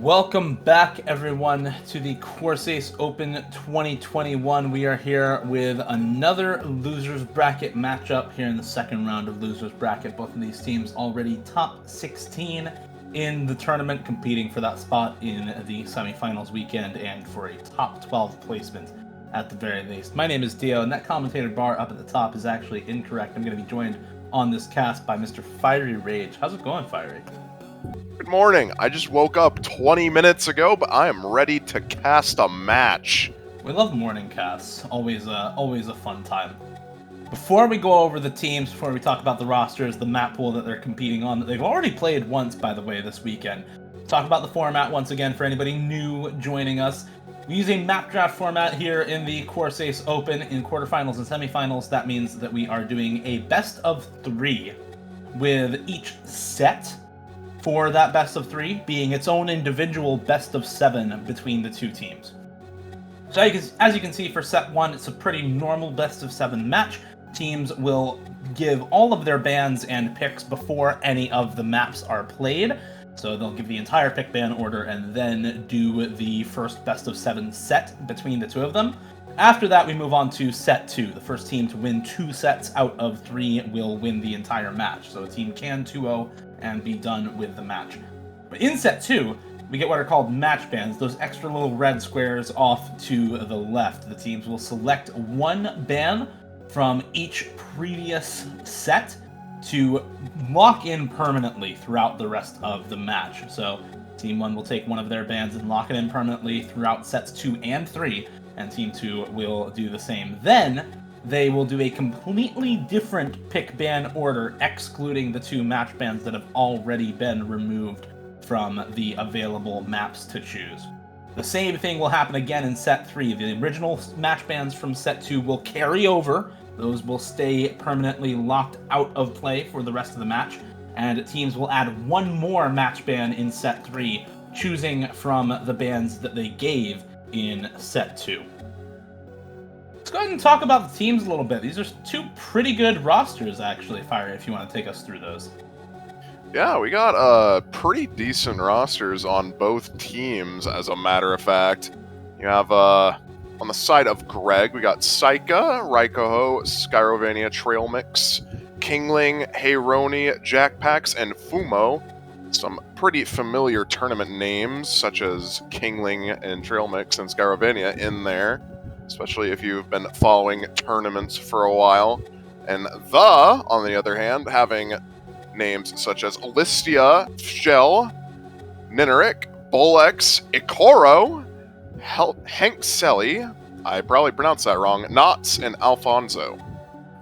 Welcome back, everyone, to the Corsace Open 2021. We are here with another Losers Bracket matchup here in the second round of Losers Bracket. Both of these teams already top 16 in the tournament, competing for that spot in the semifinals weekend and for a top 12 placement at the very least. My name is Dio, and that commentator bar up at the top is actually incorrect. I'm going to be joined on this cast by Mr. Fiery Rage. How's it going, Fiery? Good morning. I just woke up 20 minutes ago, but I am ready to cast a match. We love morning casts. Always a fun time. Before we go over the teams, before we talk about the rosters, the map pool that they're competing on, that they've already played once, by the way, this weekend. Talk about the format once again for anybody new joining us. We use a map draft format here in the Corsace Open in quarterfinals and semifinals. That means that we are doing a best of 3 with each set for that best of 3 being its own individual best of 7 between the two teams. So as you can see, for set 1, it's a pretty normal best of 7 match. Teams will give all of their bans and picks before any of the maps are played. So they'll give the entire pick ban order and then do the first best of 7 set between the two of them. After that, we move on to set 2. The first team to win 2 sets out of 3 will win the entire match. So a team can 2-0 and be done with the match. But in set 2, we get what are called match bans, those extra little red squares off to the left. The teams will select one ban from each previous set to lock in permanently throughout the rest of the match. So Team 1 will take one of their bans and lock it in permanently throughout sets 2 and 3, and Team 2 will do the same. Then they will do a completely different pick ban order, excluding the 2 match bans that have already been removed from the available maps to choose. The same thing will happen again in set 3. The original match bans from set 2 will carry over. Those will stay permanently locked out of play for the rest of the match, and teams will add one more match ban in set 3, choosing from the bans that they gave in set 2. Let's go ahead and talk about the teams a little bit. These are 2 pretty good rosters, actually, Fire, if you want to take us through those. Yeah, we got pretty decent rosters on both teams, as a matter of fact. You have, on the side of Greg, we got Saika, Raikoho, Skyrovania Trail Mix, Kingling, Heyroni, Jackpax, and Fumo. Some pretty familiar tournament names, such as Kingling and Trail Mix and Skyrovania in there, especially if you've been following tournaments for a while. And on the other hand, having names such as Listia, Fjell, Nineric, Bolex, Ikoro, Hankseli, I probably pronounced that wrong, Knots, and Alfonso.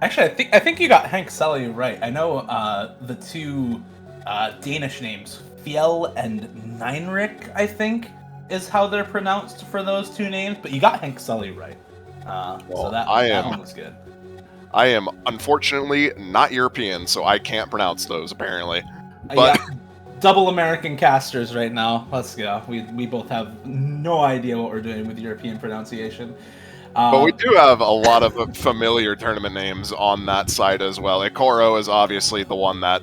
Actually, I think you got Hankseli right. I know the 2 Danish names, Fjell and Nineric, I think, is how they're pronounced for those 2 names, but you got Hankseli right. So that one was good. I am unfortunately not European, so I can't pronounce those, apparently. But double American casters right now. Let's go. We both have no idea what we're doing with European pronunciation. But we do have a lot of familiar tournament names on that side as well. Ikoro is obviously the one that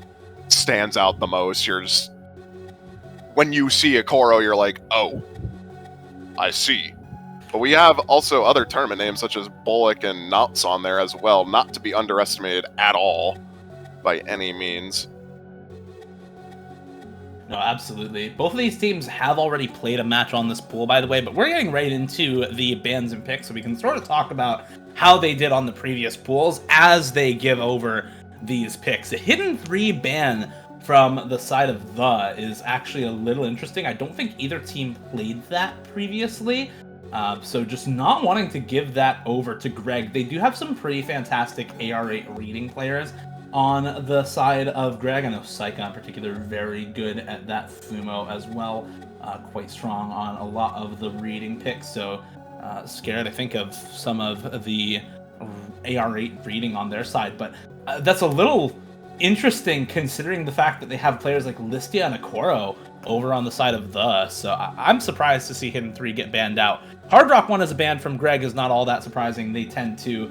stands out the most. When you see Ikoro, you're like, oh, I see. But we have also other tournament names such as Bullock and Knots on there as well, not to be underestimated at all by any means. No, absolutely. Both of these teams have already played a match on this pool, by the way, but we're getting right into the bans and picks, so we can sort of talk about how they did on the previous pools as they give over these picks. A hidden 3 ban from the side of the is actually a little interesting. I don't think either team played that previously. So just not wanting to give that over to Greg. They do have some pretty fantastic AR8 reading players on the side of Greg. I know Saika in particular, very good at that. Fumo as well, quite strong on a lot of the reading picks. So scared, I think, of some of the AR8 reading on their side. But that's a little interesting considering the fact that they have players like Listia and Ikoro over on the side of the. So I'm surprised to see Hidden 3 get banned out. Hard Rock 1 as a ban from Greg is not all that surprising. They tend to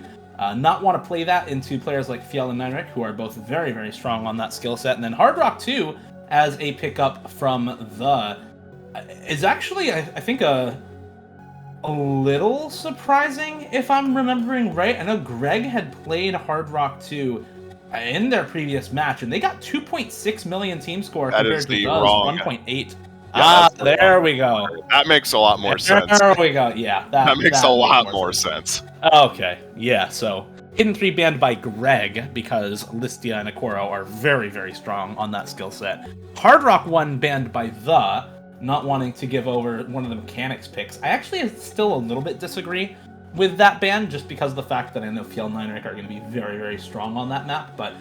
not want to play that into players like Fjell and Nineric, who are both very, very strong on that skill set. And then Hard Rock 2 as a pickup from the is actually, I think, a little surprising, if I'm remembering right. I know Greg had played Hard Rock 2 in their previous match, and they got 2.6 million team score That compared is to the Does wrong. 1.8. Yeah, that's the There wrong we go. That makes a lot more sense. There we go. Yeah, That makes a lot more sense. Okay, yeah, so Hidden 3 banned by Greg because Listia and Akoro are very, very strong on that skill set. Hard Rock 1 banned by The, not wanting to give over one of the mechanics picks. I actually still a little bit disagree with that ban, just because of the fact that I know Fjell and Neinrich are going to be very, very strong on that map, but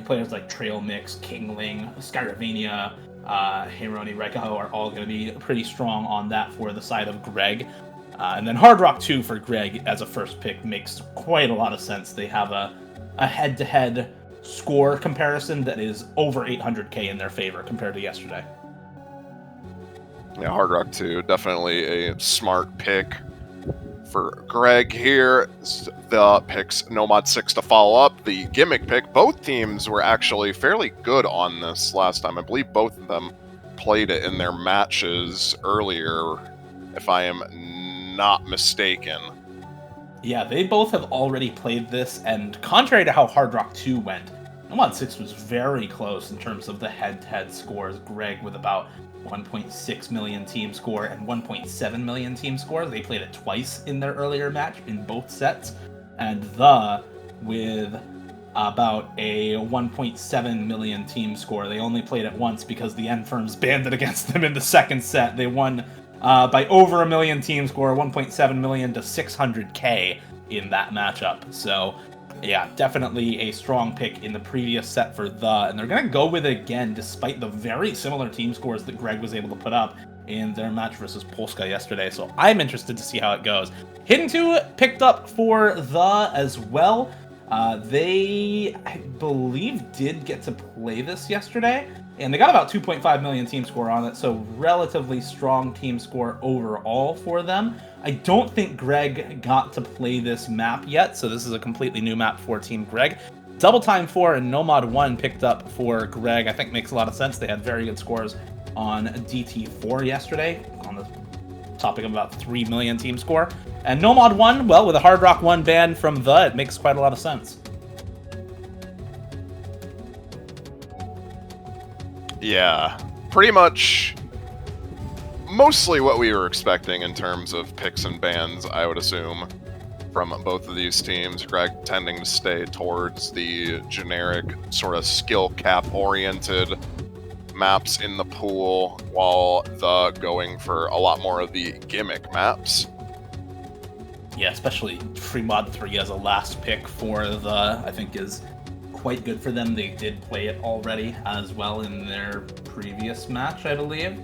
players like Trail Mix, Kingling, Skyravania, Heironi, Reikaho are all going to be pretty strong on that for the side of Greg. And then Hard Rock 2 for Greg as a first pick makes quite a lot of sense. They have a head-to-head score comparison that is over 800k in their favor compared to yesterday. Yeah, Hard Rock 2, definitely a smart pick for Greg here. The picks Nomad 6 to follow up. The gimmick pick, both teams were actually fairly good on this last time. I believe both of them played it in their matches earlier, if I am not mistaken. Yeah, they both have already played this, and contrary to how Hard Rock 2 went, Nomad 6 was very close in terms of the head-to-head scores. Greg with about 1.6 million team score and 1.7 million team score. They played it twice in their earlier match in both sets, and The with about a 1.7 million team score. They only played it once because the N-Firms banned it against them in the second set. They won by over a million team score, 1.7 million to 600k in that matchup. So yeah, definitely a strong pick in the previous set for The, and they're going to go with it again despite the very similar team scores that Greg was able to put up in their match versus Polska yesterday. So I'm interested to see how it goes. Hidden 2 picked up for The as well. They, I believe, did get to play this yesterday, and they got about 2.5 million team score on it, so relatively strong team score overall for them. I don't think Greg got to play this map yet, so this is a completely new map for Team Greg. Double Time 4 and Nomad 1 picked up for Greg. I think makes a lot of sense. They had very good scores on DT4 yesterday, on the topic of about 3 million team score. And Nomad 1, well, with a Hard Rock 1 ban from The, it makes quite a lot of sense. Yeah, pretty much mostly what we were expecting in terms of picks and bans, I would assume, from both of these teams. Greg tending to stay towards the generic sort of skill cap oriented maps in the pool, while The going for a lot more of the gimmick maps. Yeah, especially Free Mod 3 as a last pick for The, I think is quite good for them. They did play it already as well in their previous match, I believe.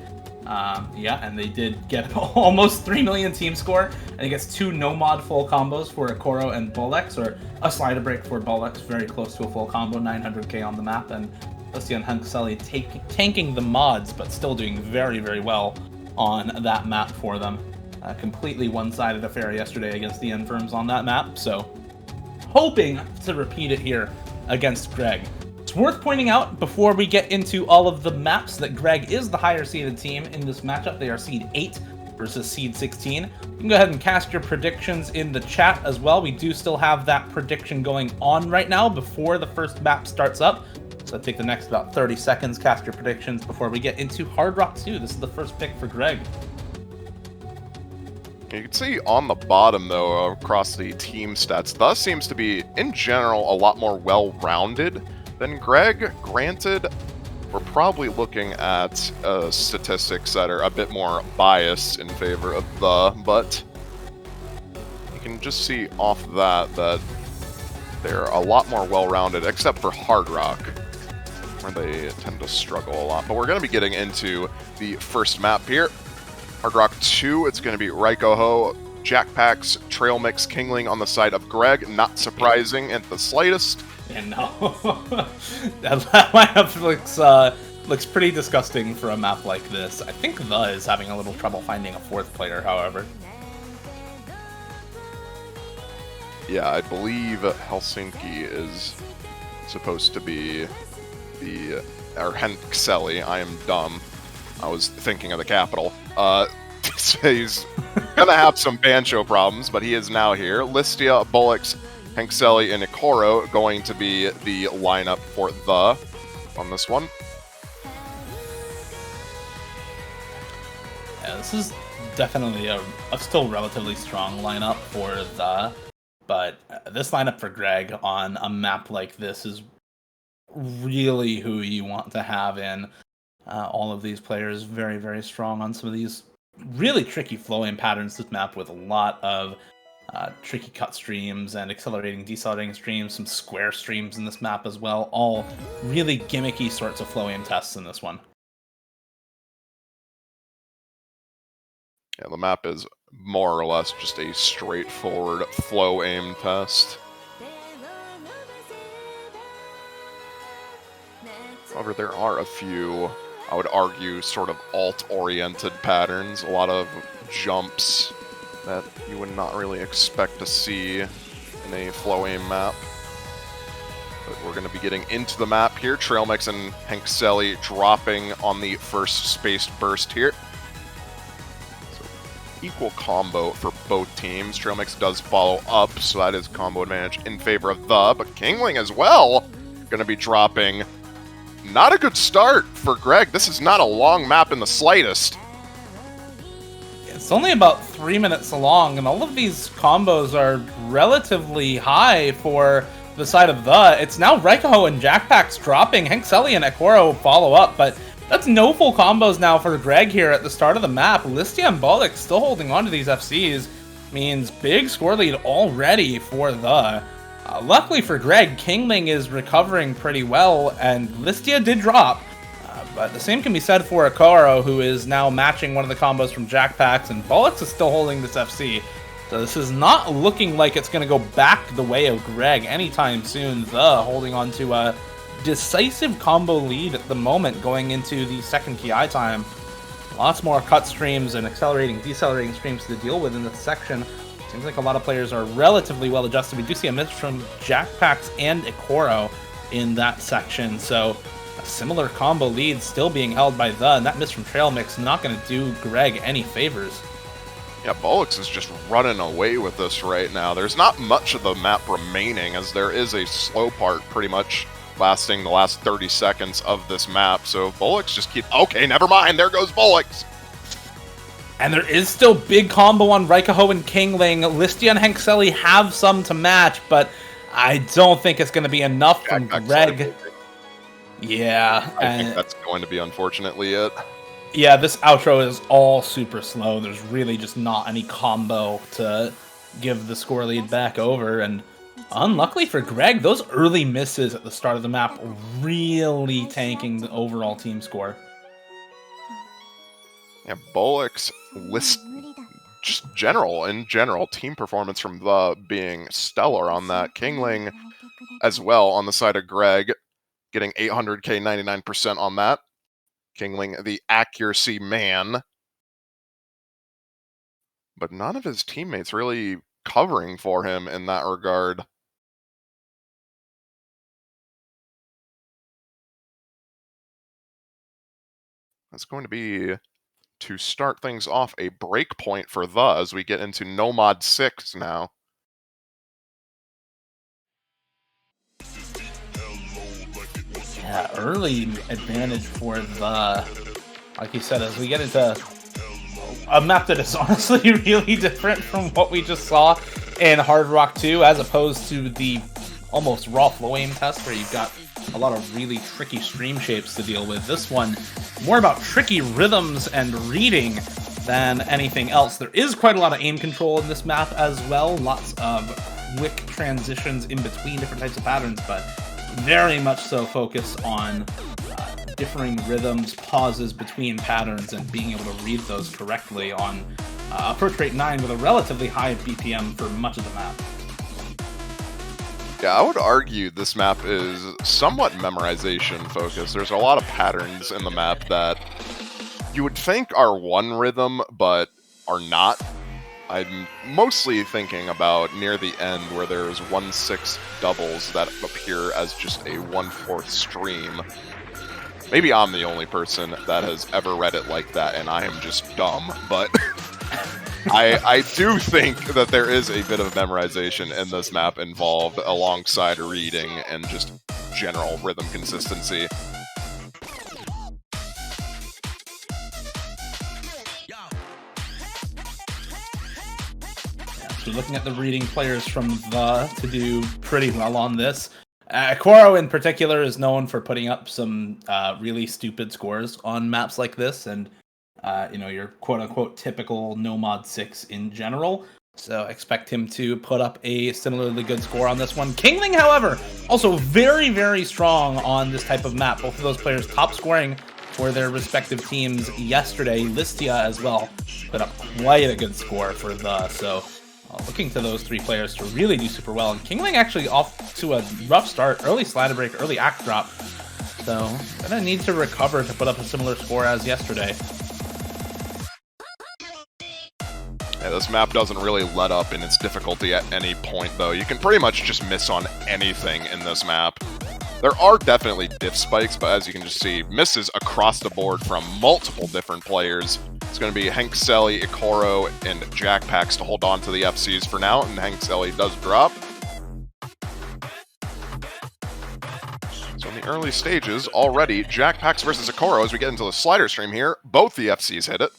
Yeah, and they did get almost 3 million team score, and it gets 2 no-mod full combos for Akoro and Bolex, or a slider break for Bolex, very close to a full combo, 900k on the map, and Listia and Hunkseli tanking the mods, but still doing very, very well on that map for them. Completely one-sided affair yesterday against the N-Firms on that map, so hoping to repeat it here against Greg. It's worth pointing out, before we get into all of the maps, that Greg is the higher seeded team in this matchup. They are seed 8 versus seed 16. You can go ahead and cast your predictions in the chat as well. We do still have that prediction going on right now before the first map starts up. So take the next about 30 seconds, cast your predictions before we get into Hard Rock 2. This is the first pick for Greg. You can see on the bottom, though, across the team stats, thus seems to be, in general, a lot more well-rounded than Greg. Granted, we're probably looking at statistics that are a bit more biased in favor of The, but you can just see off that they're a lot more well-rounded, except for Hard Rock, where they tend to struggle a lot. But we're going to be getting into the first map here. Hard Rock 2, it's going to be Raikoho, Jackpacks, Trail Mix, Kingling on the side of Greg. Not surprising at the slightest. And no, that lineup looks pretty disgusting for a map like this. I think The is having a little trouble finding a fourth player, however. Yeah, I believe Helsinki is supposed to be or Henkseli, I am dumb, I was thinking of the capital. He's gonna have some Bancho problems, but he is now here. Listia, Bullocks, Hankseli, and Ikoro going to be the lineup for the on this one. Yeah, this is definitely a still relatively strong lineup for the, but this lineup for Greg on a map like this is really who you want to have in. All of these players very, very strong on some of these really tricky flow-in patterns. This map with a lot of tricky cut streams and accelerating, decelerating streams, some square streams in this map as well. All really gimmicky sorts of flow-aim tests in this one. Yeah, the map is more or less just a straightforward flow aim test. However, there are a few, I would argue, sort of alt-oriented patterns. A lot of jumps that you would not really expect to see in a flow aim map. But we're going to be getting into the map here. Trailmix and Hankseli dropping on the first spaced burst here. Equal combo for both teams. Trailmix does follow up, so that is combo advantage in favor of the, but Kingling as well going to be dropping. Not a good start for Greg. This is not a long map in the slightest. It's only about 3 minutes long, and all of these combos are relatively high for the side of the. It's now Raikaho and Jackpacks dropping. Hankseli and Ikoro follow up, but that's no full combos now for Greg here at the start of the map. Listia and Bollock still holding on to these FCs. Means big score lead already for the. Luckily for Greg, Kingling is recovering pretty well, and Listia did drop. But the same can be said for Ikoro, who is now matching one of the combos from Jackpacks, and Bollock is still holding this FC. So this is not looking like it's going to go back the way of Greg anytime soon. The holding on to a decisive combo lead at the moment going into the second KI time. Lots more cut streams and accelerating, decelerating streams to deal with in this section. Seems like a lot of players are relatively well adjusted. We do see a miss from Jackpacks and Ikoro in that section, so a similar combo lead still being held by the, and that miss from Trailmix not going to do Greg any favors. Yeah, Bullocks is just running away with this right now. There's not much of the map remaining, as there is a slow part pretty much lasting the last 30 seconds of this map, so Bullocks just keep... Okay, never mind, there goes Bullocks! And there is still big combo on Raikaho and Kingling. Listia and Hankseli have some to match, but I don't think it's going to be enough from Greg. Yeah. I think that's going to be unfortunately it. Yeah, this outro is all super slow. There's really just not any combo to give the score lead back over, and unluckily for Greg, those early misses at the start of the map really tanking the overall team score. Yeah, Bullocks just in general, team performance from the being stellar on that. Kingling as well on the side of Greg, getting 800k 99% on that. Kingling, the accuracy man. But none of his teammates really covering for him in that regard. That's going to be, to start things off, a break point for the as we get into No Mod 6 now. Yeah, early advantage for the, like you said, as we get into a map that is honestly really different from what we just saw in Hard Rock 2, as opposed to the almost raw flow aim test where you've got a lot of really tricky stream shapes to deal with. This one, more about tricky rhythms and reading than anything else. There is quite a lot of aim control in this map as well, lots of quick transitions in between different types of patterns, but very much so focused on differing rhythms, pauses between patterns, and being able to read those correctly on approach rate 9 with a relatively high BPM for much of the map. Yeah, I would argue this map is somewhat memorization focused. There's a lot of patterns in the map that you would think are one rhythm, but are not. I'm mostly thinking about near the end where there's 1/6 doubles that appear as just a 1/4 stream. Maybe I'm the only person that has ever read it like that, and I am just dumb, but I do think that there is a bit of memorization in this map involved alongside reading and just general rhythm consistency. So looking at the reading players from the to do pretty well on this. Quoro in particular is known for putting up some really stupid scores on maps like this, and your quote-unquote typical no mod 6 in general. So expect him to put up a similarly good score on this one. Kingling, however, also very, very strong on this type of map. Both of those players top scoring for their respective teams yesterday. Listia as well put up quite a good score for the, so looking to those three players to really do super well. And Kingling actually off to a rough start, early slider break, early act drop. So gonna need to recover to put up a similar score as yesterday. Yeah, this map doesn't really let up in its difficulty at any point, though. You can pretty much just miss on anything in this map. There are definitely diff spikes, but as you can just see, misses across the board from multiple different players. It's going to be Hank Selly, Ikoro, and Jackpax to hold on to the FCs for now, and Hank Selly does drop. So in the early stages, already, Jackpax versus Ikoro as we get into the slider stream here. Both the FCs hit it.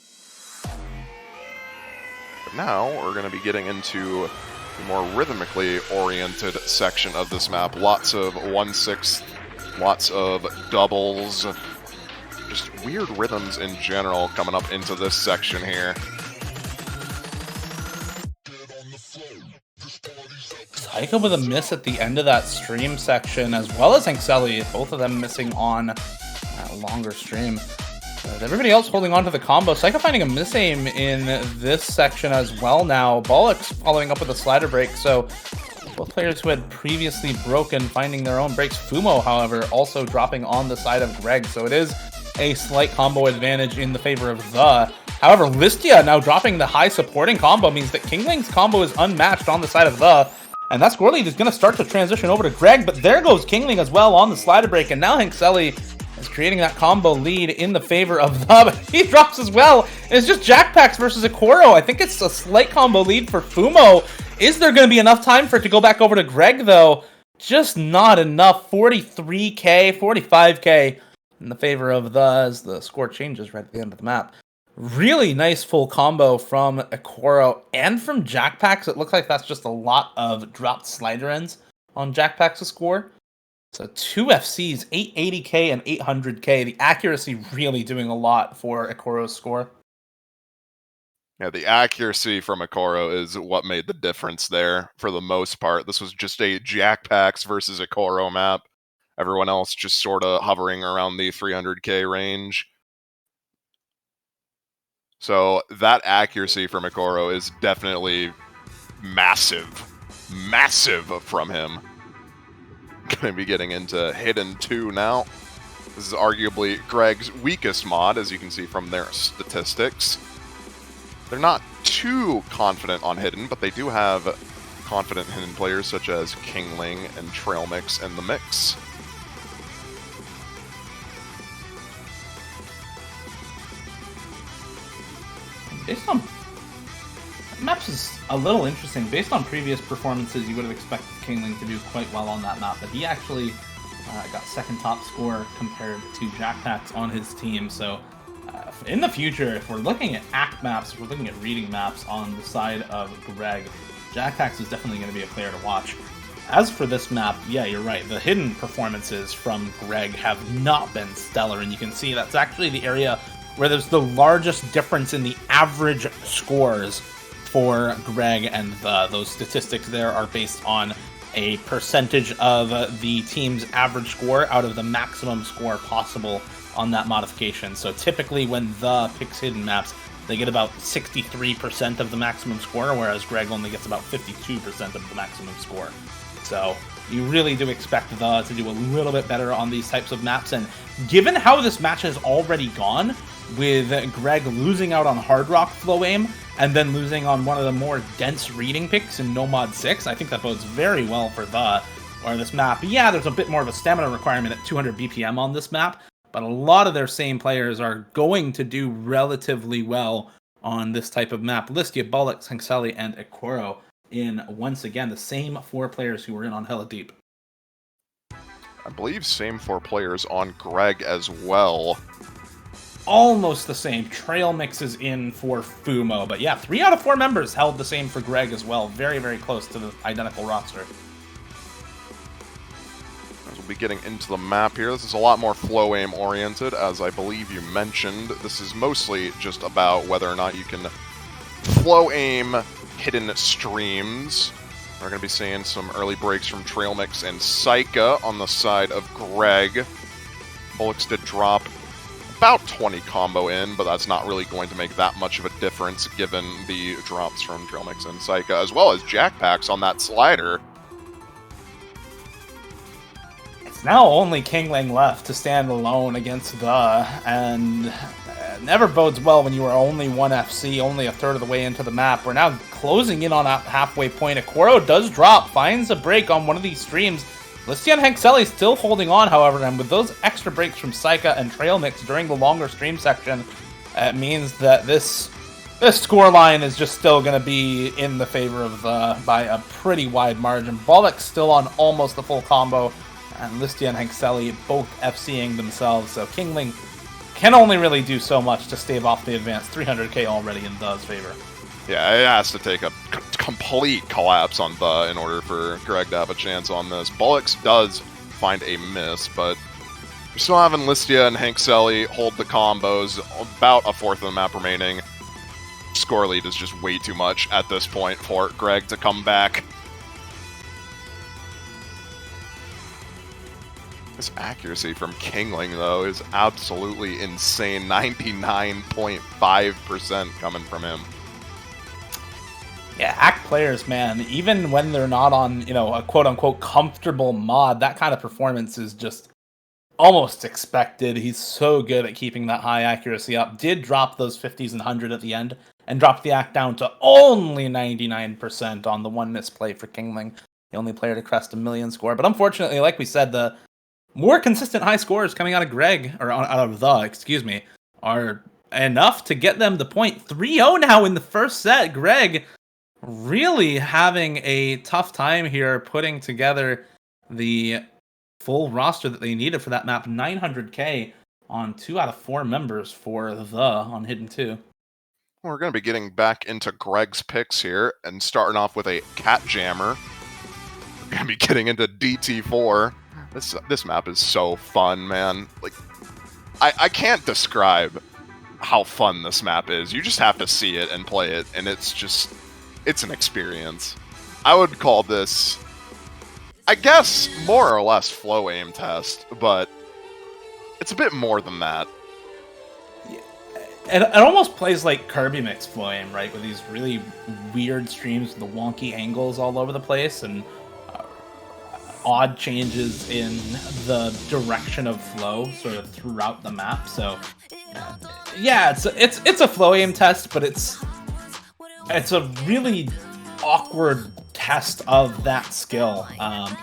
But now we're going to be getting into the more rhythmically oriented section of this map. Lots of 1/6, lots of doubles, just weird rhythms in general coming up into this section here. Taika with a miss at the end of that stream section, as well as Hankseli, both of them missing on that longer stream. But everybody else holding on to the combo. Saika finding a miss-aim in this section as well now. Bollocks following up with a slider break, so both players who had previously broken finding their own breaks. Fumo, however, also dropping on the side of Greg, so it is a slight combo advantage in the favor of the. However, Listia now dropping the high supporting combo means that Kingling's combo is unmatched on the side of the. And that score lead is going to start to transition over to Greg, but there goes Kingling as well on the slider break, and now Hankseli is creating that combo lead in the favor of the, but he drops as well. And it's just Jackpax versus Ikoro. I think it's a slight combo lead for Fumo. Is there going to be enough time for it to go back over to Greg, though? Just not enough. 43k, 45k in the favor of the, as the score changes right at the end of the map. Really nice full combo from Ikoro and from Jackpax. It looks like that's just a lot of dropped slider ends on Jackpax's score. So two FCs, 880k and 800k. The accuracy really doing a lot for Ikoro's score. Yeah, the accuracy from Ikoro is what made the difference there for the most part. This was just a Jackpax versus Ikoro map. Everyone else just sort of hovering around the 300k range. So that accuracy from Ikoro is definitely massive. Massive from him. Going to be getting into Hidden 2 now. This is arguably Greg's weakest mod, as you can see from their statistics. They're not too confident on Hidden, but they do have confident Hidden players such as Kingling and Trailmix in the mix. Based on maps is a little interesting. Based on previous performances, you would have expected Kingling to do quite well on that map, but he actually got second top score compared to Jackpax on his team. So in the future, if we're looking at act maps, if we're looking at reading maps on the side of Greg, Jackpax is definitely going to be a player to watch. As for this map, yeah, you're right. The hidden performances from Greg have not been stellar, and you can see that's actually the area where there's the largest difference in the average scores for Greg, and those statistics there are based on a percentage of the team's average score out of the maximum score possible on that modification. So typically when the picks hidden maps, they get about 63% of the maximum score, whereas Greg only gets about 52% of the maximum score. So you really do expect the to do a little bit better on these types of maps, and given how this match has already gone, with Greg losing out on Hard Rock flow aim, and then losing on one of the more dense reading picks in No Mod 6, I think that bodes very well for the, or this map. Yeah, there's a bit more of a stamina requirement at 200 BPM on this map, but a lot of their same players are going to do relatively well on this type of map. Listia, Bollocks, Hankseli, and Ekoro in, once again, the same 4 players who were in on Hella Deep. I believe same 4 players on Greg as well. Almost the same. Trail Mix is in for Fumo, but yeah, 3 out of 4 members held the same for Greg as well. Very, very close to the identical roster. As we'll be getting into the map here, this is a lot more flow aim oriented, as I believe you mentioned. This is mostly just about whether or not you can flow aim hidden streams. We're going to be seeing some early breaks from Trail Mix and Saika on the side of Greg. Bullocks did drop about 20 combo in, but that's not really going to make that much of a difference given the drops from Trail Mix and Saika, as well as Jackpacks on that slider. It's now only Kingling left to stand alone against the, and never bodes well when you are only 1 FC, only a third of the way into the map. We're now closing in on that halfway point. Ekoro does drop, finds a break on one of these streams. Listia and Hankseli still holding on, however, and with those extra breaks from Saika and Trail Mix during the longer stream section, it means that this score line is just still going to be in the favor of the by a pretty wide margin. Bollocks still on almost the full combo, and Listia and Hankseli both FCing themselves, so Kingling can only really do so much to stave off the advance. 300k already in The's favor. Yeah, it has to take a complete collapse on The in order for Greg to have a chance on this. Bullocks does find a miss, but we're still having Listia and Hankseli hold the combos, about a fourth of the map remaining. Score lead is just way too much at this point for Greg to come back. This accuracy from Kingling, though, is absolutely insane. 99.5% coming from him. Yeah, hack players, man, even when they're not on, a quote-unquote comfortable mod, that kind of performance is just almost expected. He's so good at keeping that high accuracy up. Did drop those 50s and 100 at the end, and dropped the act down to only 99% on the one misplay for Kingling, the only player to crest a million score. But unfortunately, like we said, the more consistent high scores coming out of are enough to get them to point. 3-0 now in the first set. Greg really having a tough time here putting together the full roster that they needed for that map. 900k on 2 out of 4 members for on Hidden 2. We're going to be getting back into Greg's picks here and starting off with a Cat Jammer. We're going to be getting into DT4. This map is so fun, man. Like, I can't describe how fun this map is. You just have to see it and play it, and it's an experience. I would call this, I guess, more or less flow aim test, but it's a bit more than that. It almost plays like Kirby Mix flow aim, right? With these really weird streams with the wonky angles all over the place and odd changes in the direction of flow sort of throughout the map. So yeah, it's a flow aim test, but it's a really awkward test of that skill,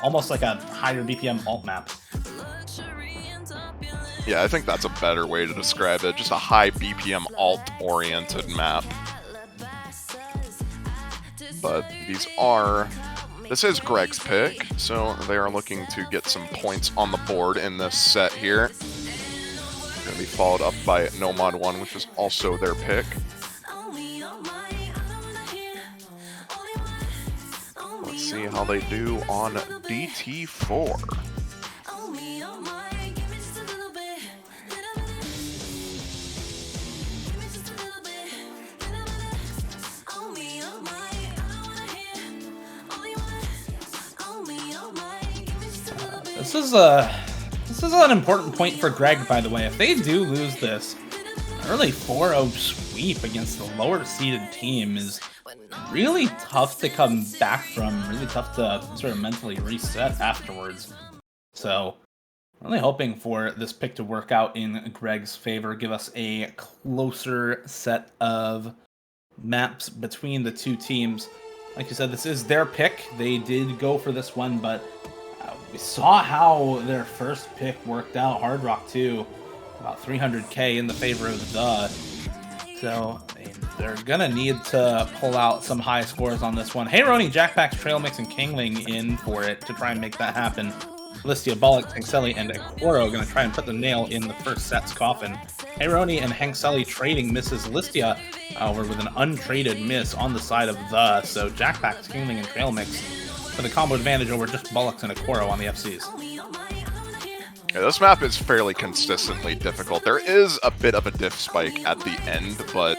almost like a higher BPM alt map. Yeah, I think that's a better way to describe it. Just a high BPM alt-oriented map. But this is Greg's pick, so they are looking to get some points on the board in this set here. Going to be followed up by Nomad 1, which is also their pick. Let's see how they do on DT4. This is an important point for Greg, by the way. If they do lose this, early 4-0 sweep against the lower seeded team is really tough to come back from, really tough to sort of mentally reset afterwards. So, really hoping for this pick to work out in Greg's favor, give us a closer set of maps between the two teams. Like you said, this is their pick. They did go for this one, but we saw how their first pick worked out. Hard Rock 2 About 300k in the favor of the. So they're gonna need to pull out some high scores on this one. Heyroni, Jackpacks, Trail Mix, and Kingling in for it to try and make that happen. Listia, Bollock, Hankseli, and Equoro gonna try and put the nail in the first set's coffin. Heyroni and Hankseli trading misses. Listia, however, with an untraded miss on the side of the. So Jackpacks, Kingling, and Trail Mix for the combo advantage over just Bollocks and Equoro on the FCs. Yeah, this map is fairly consistently difficult. There is a bit of a diff spike at the end, but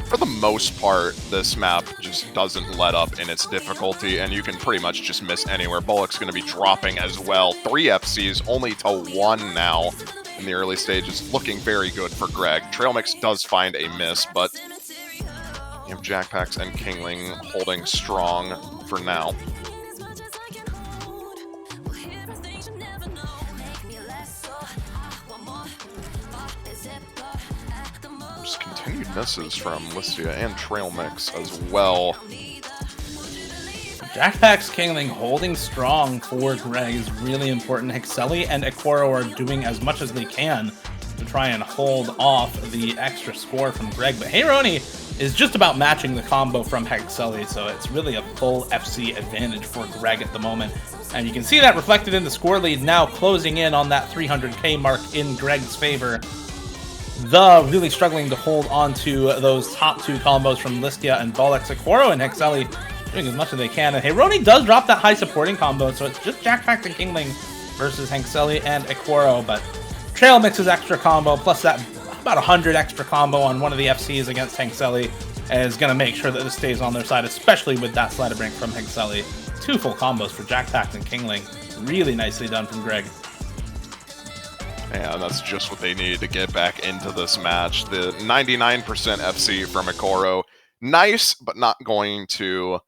for the most part, this map just doesn't let up in its difficulty, and you can pretty much just miss anywhere. Bollock's going to be dropping as well. 3 FCs, only to 1 now in the early stages. Looking very good for Greg. Trail Mix does find a miss, but you have Jackpacks and Kingling holding strong for now. Just continued misses from Listia and Trail Mix as well. Jackpacks Kingling holding strong for Greg is really important. Hankseli and Equoro are doing as much as they can to try and hold off the extra score from Greg, but Heyroni is just about matching the combo from Hankseli, so it's really a full FC advantage for Greg at the moment. And you can see that reflected in the score lead now closing in on that 300k mark in Greg's favor. The really struggling to hold on to those top 2 combos from Listia and Bollock. Equoro and Hankseli doing as much as they can. And Heyroni does drop that high supporting combo, so it's just Jackpacks and Kingling versus Hankseli and Equoro. But Trail Mix's extra combo, plus that about 100 extra combo on one of the FCs against Hankseli, is going to make sure that this stays on their side, especially with that sleight of brink from Hankseli. 2 full combos for Jackpacks and Kingling. Really nicely done from Greg. And that's just what they needed to get back into this match. The 99% FC from Equoro. Nice, but not going to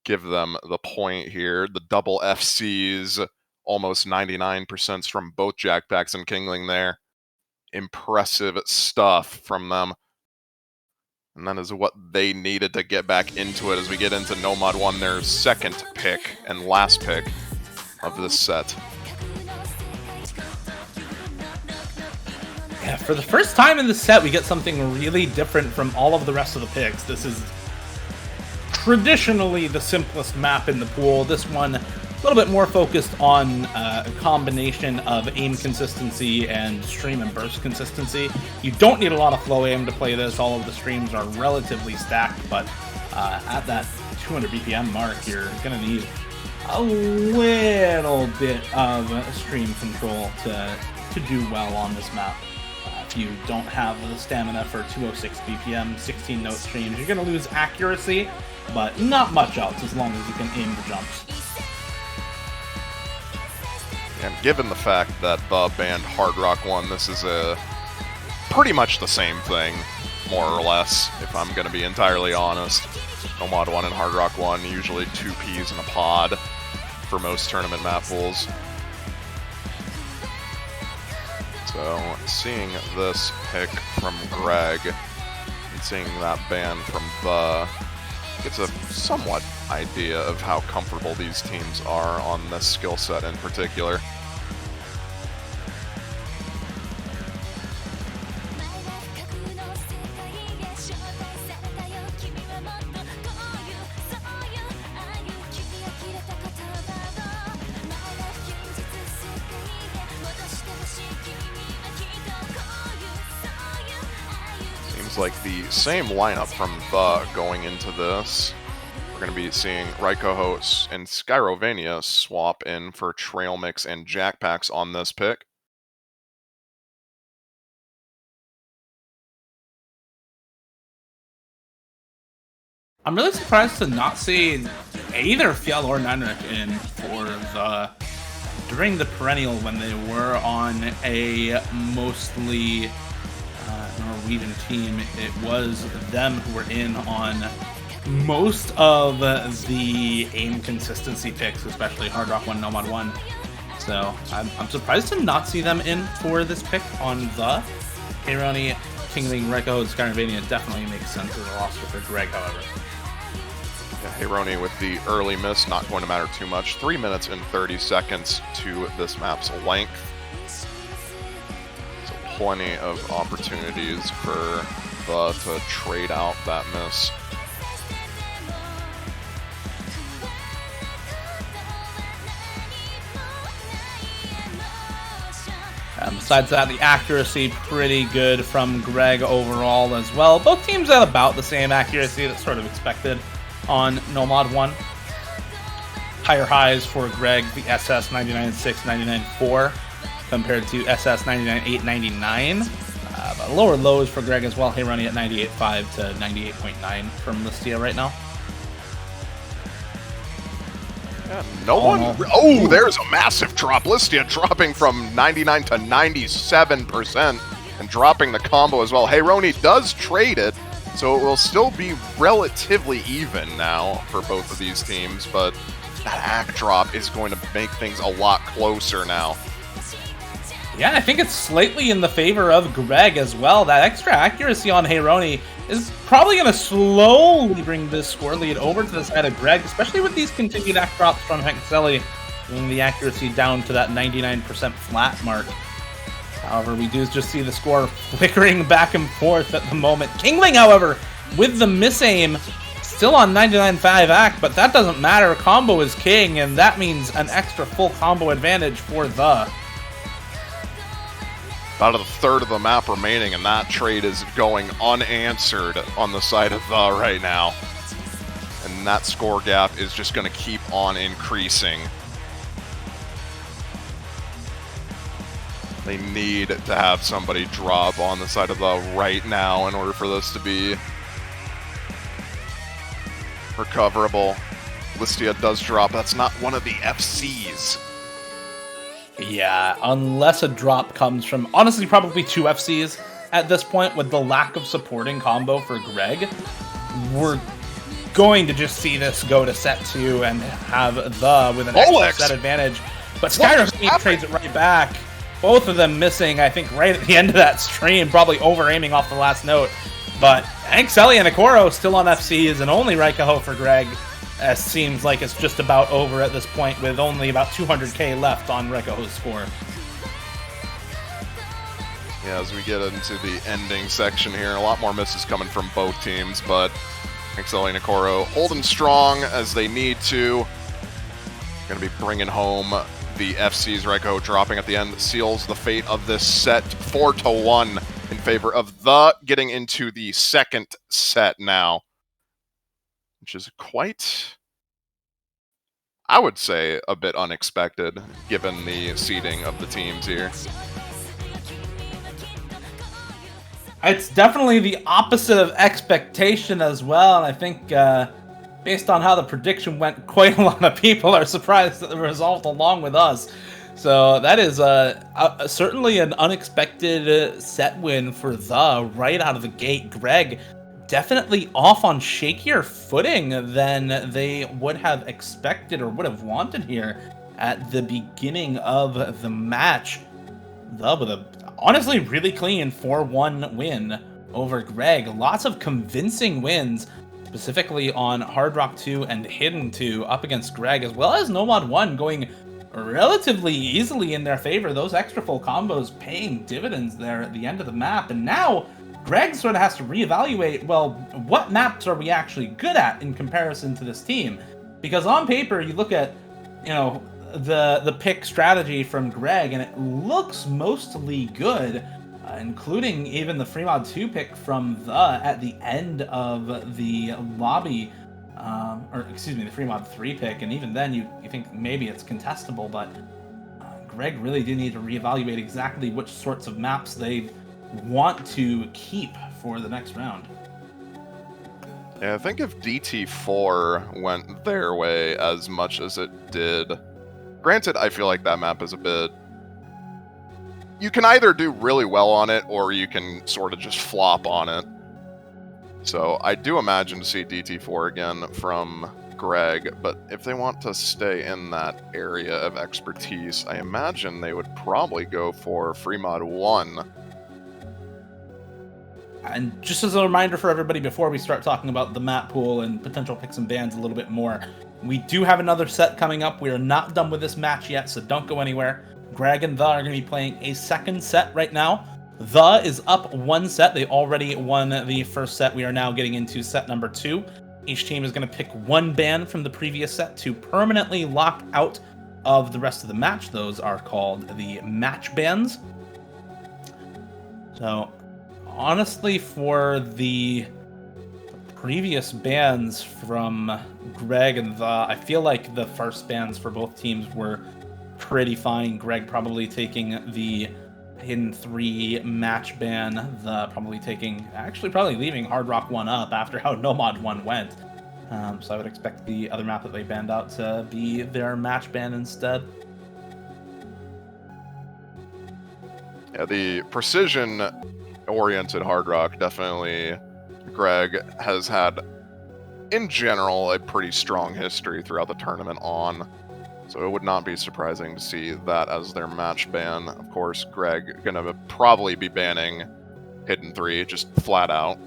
give them the point here. The double FCs, almost 99% from both Jackpacks and Kingling there. Impressive stuff from them. And that is what they needed to get back into it as we get into Nomad 1, their second pick and last pick of this set. Yeah, for the first time in the set, we get something really different from all of the rest of the picks. This is traditionally the simplest map in the pool. This one, a little bit more focused on a combination of aim consistency and stream and burst consistency. You don't need a lot of flow aim to play this. All of the streams are relatively stacked, but at that 200 BPM mark, you're going to need a little bit of stream control to do well on this map. If you don't have the stamina for 206 BPM, 16 note streams, you're going to lose accuracy, but not much else as long as you can aim the jumps. And given the fact that the band Hard Rock 1, this is pretty much the same thing, more or less, if I'm going to be entirely honest. Nomad 1 and Hard Rock 1, usually 2 Ps in a pod for most tournament map pools. So, seeing this pick from Greg and seeing that ban from the gets a somewhat idea of how comfortable these teams are on this skill set in particular. Like the same lineup from the going into this. We're going to be seeing Raikoho and Skyrovania swap in for Trail Mix and Jackpacks on this pick. I'm really surprised to not see either Fjell or Nenrik in for the during the perennial when they were on a mostly Norwegian team. It was them who were in on most of the aim consistency picks, especially Hard Rock 1, Nomad 1. So I'm surprised to not see them in for this pick on the Heyroni, Kingling, Reiko, and Skyrovania definitely makes sense as a roster for Greg, however. Yeah, Heyroni with the early miss, not going to matter too much. 3 minutes and 30 seconds to this map's length. plenty of opportunities for to trade out that miss. Besides that, the accuracy pretty good from Greg overall as well. Both teams had about the same accuracy that's sort of expected on Nomad 1. Higher highs for Greg, the SS 99.6, 99.4 compared to SS 99.8, 99. But lower lows for Greg as well. Heyroni at 98.5 to 98.9 from Listia right now. Yeah, no one. Oh, there's a massive drop. Listia dropping from 99 to 97% and dropping the combo as well. Heyroni does trade it, so it will still be relatively even now for both of these teams, but that act drop is going to make things a lot closer now. Yeah, I think it's slightly in the favor of Greg as well. That extra accuracy on Heyroni is probably going to slowly bring this score lead over to the side of Greg, especially with these continued act drops from Hexelli, bringing the accuracy down to that 99% flat mark. However, we do just see the score flickering back and forth at the moment. Kingling, however, with the misaim, still on 99.5 act, but that doesn't matter. Combo is king, and that means an extra full combo advantage for the... About a third of the map remaining, and that trade is going unanswered on the side of the right now. And that score gap is just going to keep on increasing. They need to have somebody drop on the side of the right now in order for this to be recoverable. Listia does drop. That's not one of the FCs. Yeah, unless a drop comes from, honestly, probably 2 FCs at this point with the lack of supporting combo for Greg. We're going to just see this go to set 2 and have the with an extra set advantage. But Skyrim trades it right back. Both of them missing, I think, right at the end of that stream, probably over-aiming off the last note. But Hexelli and Ikoro still on FCs, and only Raikaho for Greg. Seems like it's just about over at this point with only about 200k left on Raikaho's score. Yeah, as we get into the ending section here, a lot more misses coming from both teams, but Hexelli and Ikoro holding strong as they need to. Going to be bringing home the FCs. Raikaho dropping at the end seals the fate of this set 4-1 in favor of the getting into the second set now. Which is quite, I would say, a bit unexpected, given the seeding of the teams here. It's definitely the opposite of expectation as well, and I think, based on how the prediction went, quite a lot of people are surprised at the result along with us. So that is certainly an unexpected set win for the right out of the gate. Greg definitely off on shakier footing than they would have expected or would have wanted here at the beginning of the match. The with a honestly really clean 4-1 win over Greg. Lots of convincing wins, specifically on Hard Rock 2 and Hidden 2 up against Greg, as well as Nomad 1 going relatively easily in their favor. Those extra full combos paying dividends there at the end of the map. And now Greg sort of has to reevaluate, well, what maps are we actually good at in comparison to this team? Because on paper, you look at, you know, the pick strategy from Greg, and it looks mostly good, including even the Fremod 2 pick from at the end of the lobby, or excuse me, the Fremod 3 pick, and even then you think maybe it's contestable, but Greg really do need to reevaluate exactly which sorts of maps they want to keep for the next round. Yeah, I think if DT4 went their way as much as it did, granted, I feel like that map is a bit... You can either do really well on it, or you can sort of just flop on it. So I do imagine to see DT4 again from Greg, but if they want to stay in that area of expertise, I imagine they would probably go for Fremod 1. And just as a reminder for everybody before we start talking about the map pool and potential picks and bans a little bit more, we do have another set coming up. We are not done with this match yet, so don't go anywhere. Greg and The are going to be playing a second set right now. The is up 1 set. They already won the first set. We are now getting into set number 2. Each team is going to pick one band from the previous set to permanently lock out of the rest of the match. Those are called the match bands. So, honestly, for the previous bands from Greg and the, I feel like the first bands for both teams were pretty fine. Greg probably taking the Hidden 3 match ban, the probably leaving Hard Rock 1 up after how Nomad 1 went. So I would expect the other map that they banned out to be their match ban instead. Yeah, the precision-oriented Hard Rock, definitely Greg has had, in general, a pretty strong history throughout the tournament on. So it would not be surprising to see that as their match ban. Of course, Greg gonna probably be banning Hidden 3, just flat out.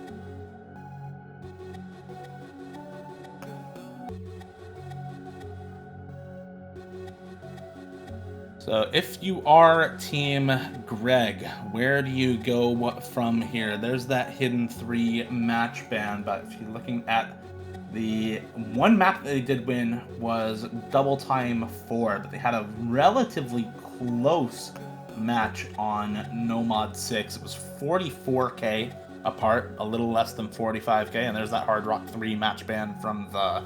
So if you are Team Greg, where do you go from here? There's that Hidden 3 match ban, but if you're looking at the one map that they did win was Double Time 4, but they had a relatively close match on Nomad 6. It was 44k apart, a little less than 45k, and there's that Hard Rock 3 match ban from the...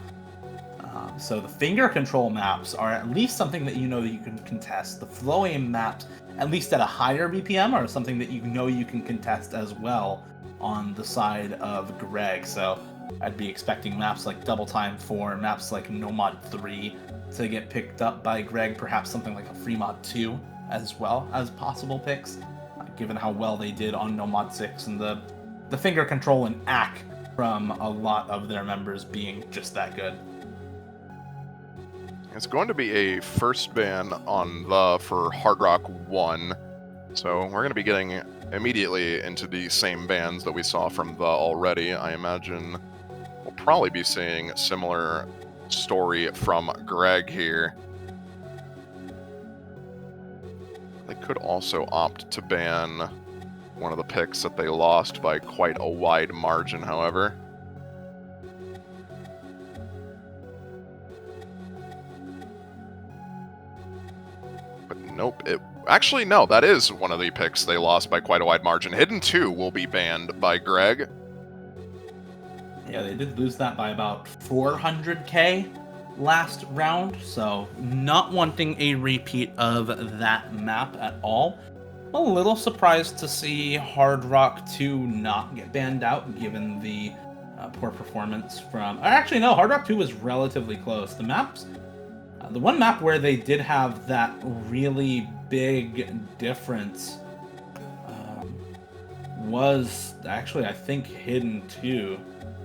so the finger control maps are at least something that you know that you can contest. The flow aim maps, at least at a higher BPM, are something that you know you can contest as well on the side of Greg. So I'd be expecting maps like Double Time 4, maps like Nomad 3 to get picked up by Greg, perhaps something like a Fremod 2 as well as possible picks, given how well they did on Nomad 6 and the finger control and AC from a lot of their members being just that good. It's going to be a first ban on the for Hard Rock 1, so we're going to be getting immediately into the same bans that we saw from the already. I imagine we'll probably be seeing a similar story from Greg here. They could also opt to ban one of the picks that they lost by quite a wide margin, however. Nope. Actually, no, that is one of the picks they lost by quite a wide margin. Hidden 2 will be banned by Greg. Yeah, they did lose that by about 400k last round, so not wanting a repeat of that map at all. A little surprised to see Hard Rock 2 not get banned out, given the poor performance from... Actually, no, Hard Rock 2 was relatively close. The maps... the one map where they did have that really big difference was actually, I think, Hidden 2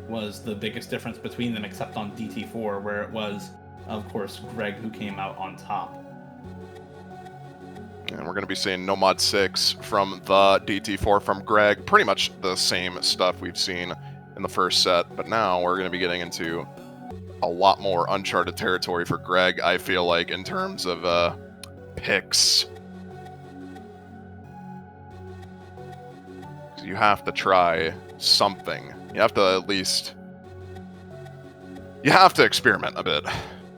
was the biggest difference between them, except on DT4, where it was, of course, Greg who came out on top. And we're going to be seeing Nomad 6 from the DT4 from Greg. Pretty much the same stuff we've seen in the first set, but now we're going to be getting into a lot more uncharted territory for Greg, I feel like, in terms of picks. You have to try something. You have to at least... You have to experiment a bit.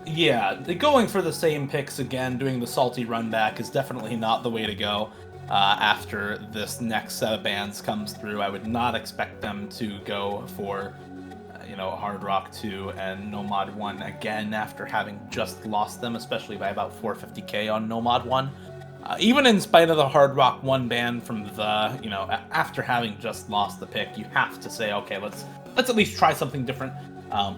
Yeah, going for the same picks again, doing the salty run back is definitely not the way to go. After this next set of bans comes through, I would not expect them to go for Hard Rock 2 and Nomad 1 again after having just lost them, especially by about 450k on Nomad 1. Even in spite of the Hard Rock 1 ban from the, after having just lost the pick, you have to say, okay, let's at least try something different.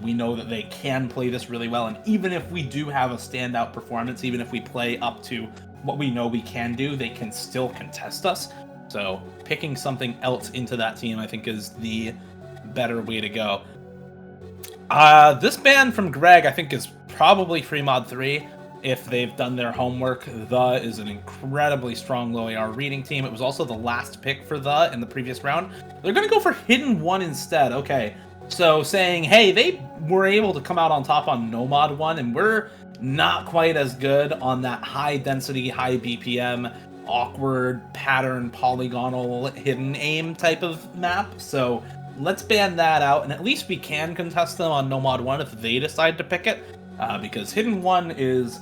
We know that they can play this really well, and even if we do have a standout performance, even if we play up to what we know we can do, they can still contest us. So picking something else into that team, I think, is the better way to go. This ban from Greg, I think, is probably Fremod 3 if they've done their homework. The is an incredibly strong low AR reading team. It was also the last pick for the in the previous round. They're going to go for Hidden 1 instead. Okay, so saying, hey, they were able to come out on top on Nomad 1, and we're not quite as good on that high density, high BPM awkward pattern polygonal hidden aim type of map. So let's ban that out, and at least we can contest them on No Mod 1 if they decide to pick it, because Hidden 1 is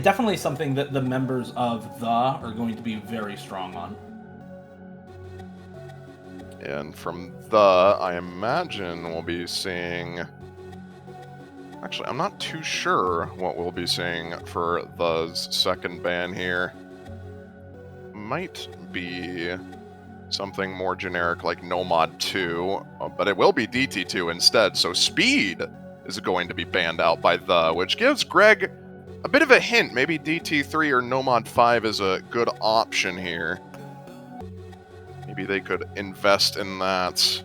definitely something that the members of the are going to be very strong on. And from the, I imagine we'll be seeing... Actually, I'm not too sure what we'll be seeing for the's second ban here. Might be something more generic like No Mod 2, but it will be DT2 instead, so Speed is going to be banned out by the, which gives Greg a bit of a hint. Maybe DT3 or No Mod 5 is a good option here. Maybe they could invest in that.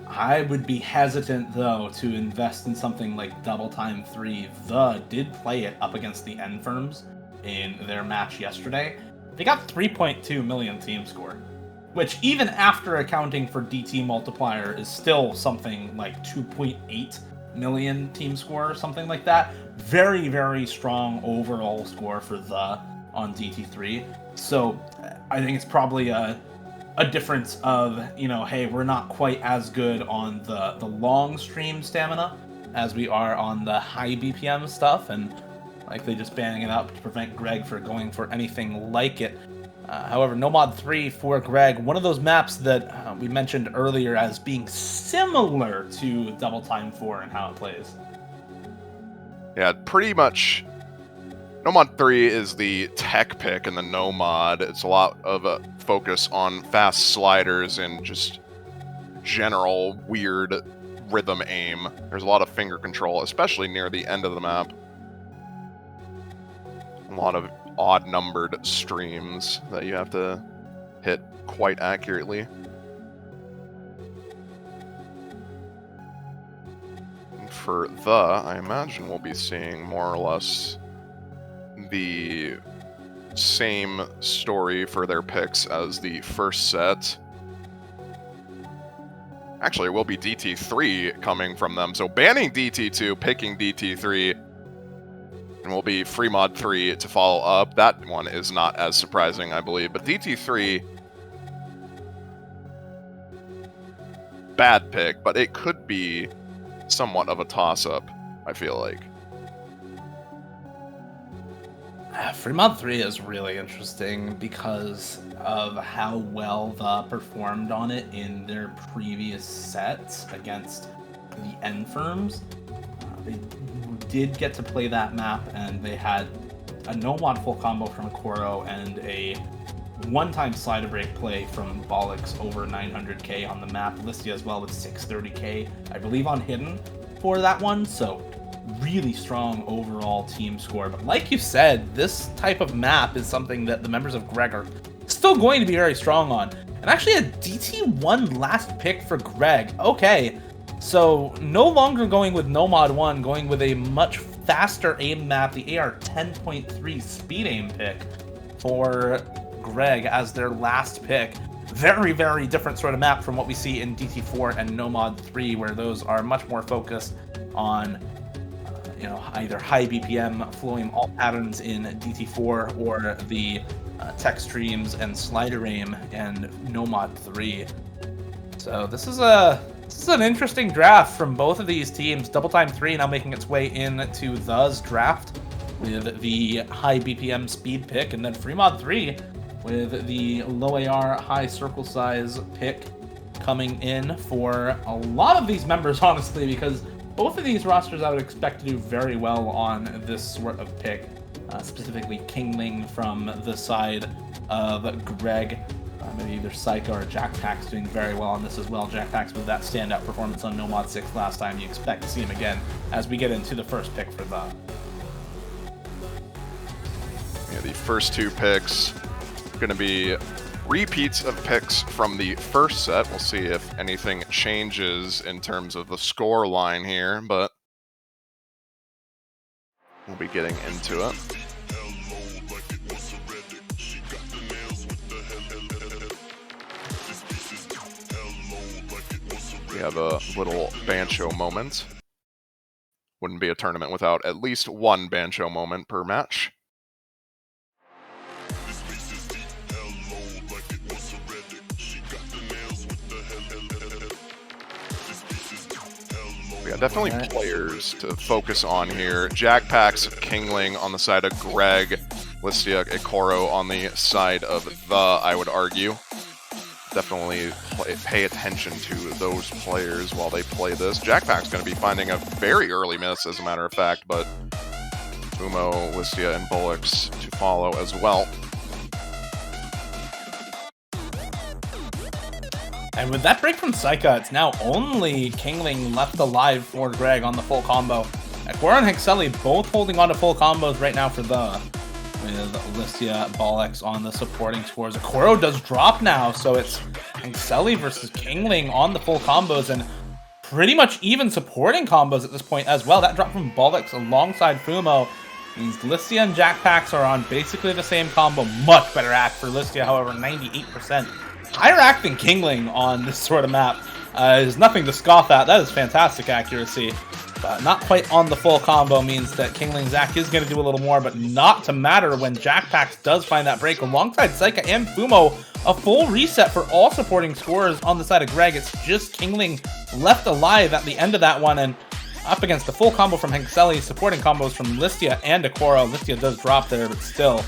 I would be hesitant, though, to invest in something like Double Time 3. The did play it up against the N-Firms in their match yesterday. They got 3.2 million team score, which even after accounting for DT multiplier is still something like 2.8 million team score or something like that. Very, very strong overall score for the on DT3. So I think it's probably a difference of, hey, we're not quite as good on the long stream stamina as we are on the high BPM stuff, and likely just banning it out to prevent Greg from going for anything like it. However, No Mod 3 for Greg, one of those maps that we mentioned earlier as being similar to Double Time 4 and how it plays. Yeah, pretty much. No Mod 3 is the tech pick in the No Mod. It's a lot of a focus on fast sliders and just general weird rhythm aim. There's a lot of finger control, especially near the end of the map. A lot of odd-numbered streams that you have to hit quite accurately. And for the, I imagine we'll be seeing more or less the same story for their picks as the first set. Actually, it will be DT3 coming from them. So banning DT2, picking DT3, and will be Free Mod 3 to follow up. That one is not as surprising, I believe. But DT3, bad pick, but it could be somewhat of a toss-up, I feel like. Free Mod 3 is really interesting because of how well the performed on it in their previous sets against the N-Firms. They did get to play that map, and they had a no-mod full combo from Koro and a one-time slider break play from Bollocks over 900k on the map. Listia as well with 630k, I believe, on Hidden for that one, so really strong overall team score. But like you said, this type of map is something that the members of Greg are still going to be very strong on. And actually a DT1 last pick for Greg. Okay, so no longer going with No Mod 1, going with a much faster aim map, the AR 10.3 speed aim pick for Greg as their last pick. Very, very different sort of map from what we see in DT4 and No Mod 3, where those are much more focused on either high BPM flowing all patterns in DT4 or the tech streams and slider aim and No Mod 3. So this is an interesting draft from both of these teams. Double Time 3 now making its way into the's draft with the high BPM speed pick, and then Free Mod 3 with the low AR high circle size pick coming in for a lot of these members, honestly, because both of these rosters I would expect to do very well on this sort of pick, specifically Kingling from the side of Greg. Maybe either Psycho or Jack Pax doing very well on this as well. Jack Pax with that standout performance on No Mod 6 last time. You expect to see him again as we get into the first pick for the. Yeah, the first two picks going to be repeats of picks from the first set. We'll see if anything changes in terms of the score line here, but we'll be getting into it. We have a little Bancho moment. Wouldn't be a tournament without at least one Bancho moment per match. Yeah, definitely players to focus on here. Jackpax, Kingling on the side of Greg, Listia, Ikoro on the side of the, I would argue. Definitely pay attention to those players while they play this. Jackpack's going to be finding a very early miss, as a matter of fact, but Fumo, Listia, and Bullocks to follow as well. And with that break from Saika, it's now only Kingling left alive for Greg on the full combo. Ikoro and Hexeli both holding on to full combos right now for the, with Listia, Bollocks on the supporting scores. Ikoro does drop now, so it's Hexeli versus Kingling on the full combos, and pretty much even supporting combos at this point as well. That drop from Bollocks alongside Fumo means Listia and Jackpax are on basically the same combo. Much better act for Listia, however, 98%. Higher act than Kingling on this sort of map is nothing to scoff at. That is fantastic accuracy. But not quite on the full combo means that Kingling's act is going to do a little more, but not to matter when Jackpax does find that break alongside Saika and Fumo. A full reset for all supporting scorers on the side of Greg. It's just Kingling left alive at the end of that one, and up against the full combo from Hexeli, supporting combos from Listia and Ikoro. Listia does drop there, but still